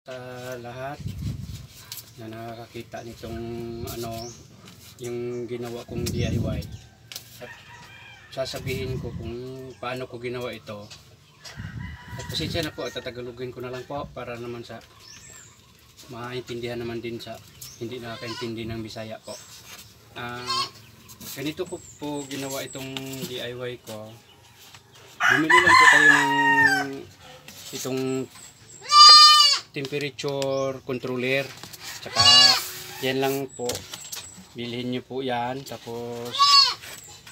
Sa lahat na nakakita nitong yung ginawa kong DIY, at sasabihin ko kung paano ko ginawa ito. At pasensya na po at tatagalogin ko na lang po para naman sa maintindihan naman din sa hindi nakakaintindi ng Bisaya po. Ganito ko po ginawa itong DIY ko. Bumili lang po tayo ng itong temperature controller, tsaka yan lang po, bilhin nyo po yan. Tapos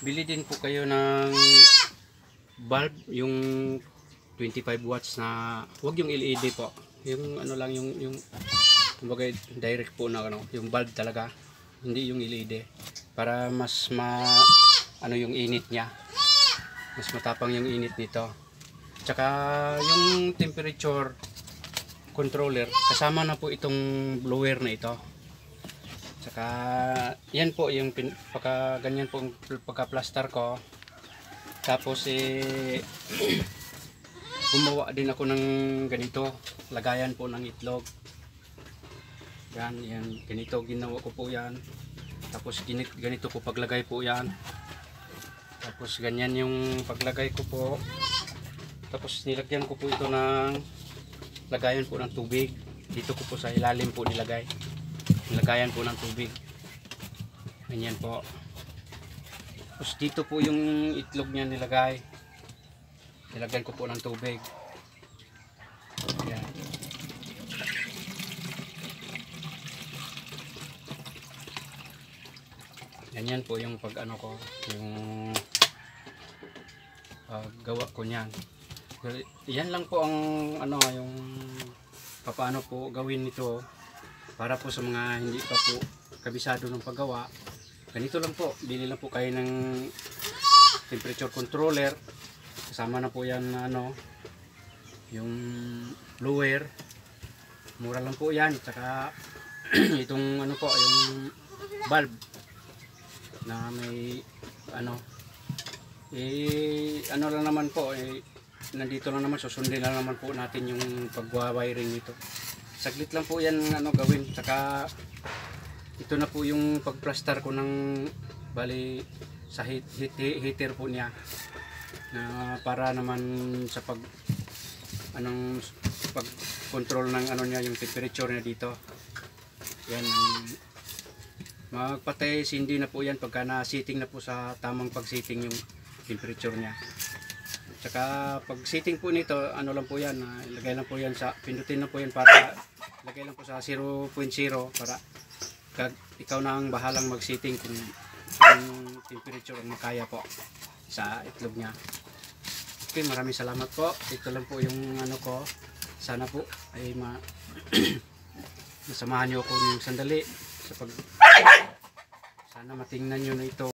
bili din po kayo ng bulb, yung 25 watts na, huwag yung LED po, yung ano lang, yung kumbaga direct po na yung bulb talaga, hindi yung LED, para mas yung init niya, mas matapang yung init nito. Tsaka yung temperature controller, kasama na po itong blower na ito. Tsaka yan po yung ganyan po yung pagka-plaster ko. Tapos gumawa din ako ng ganito, lagayan po ng itlog. Yan ganito ginawa ko po yan. Tapos ganito po paglagay po yan. Tapos ganyan yung paglagay ko po. Tapos nilagyan ko po ito ng lagayan po ng tubig. Dito ko po sa ilalim po nilagay. Nilagayan po ng tubig. Ganyan po. Tapos dito po yung itlog niya nilagay. Nilagyan ko po ng tubig. Yan. Ganyan po yung pag-ano ko, yung gawa ko niyan. Yan lang po ang yung paano po gawin nito para po sa mga hindi pa po kabisado ng paggawa. Ganito lang po, bili lang po kayo ng temperature controller, kasama na po yan yung blower, mura lang po yan. Tsaka itong yung bulb na may lang naman po, nandito lang naman, susundin lang naman po natin yung pagwa-wiring nito. Saglit lang po yan gawin. Saka ito na po yung pagplaster ko ng bali sa heater po niya, na para naman sa pag control ng niya, yung temperature niya dito. Yan, magpatay sindi na po yan pagka na-setting na po sa tamang pag-setting yung temperature niya. Tsaka pag setting po nito, lang po yan, ilagay lang po yan pindutin na po yan, para ilagay lang po sa 0.0 para ikaw na ang bahalang mag-setting kung yung temperature ang makaya po sa itlog niya. Okay, maraming salamat po. Ito lang po yung ko. Sana po ay masamahan nyo ako ng sandali sa sana matingnan nyo na ito.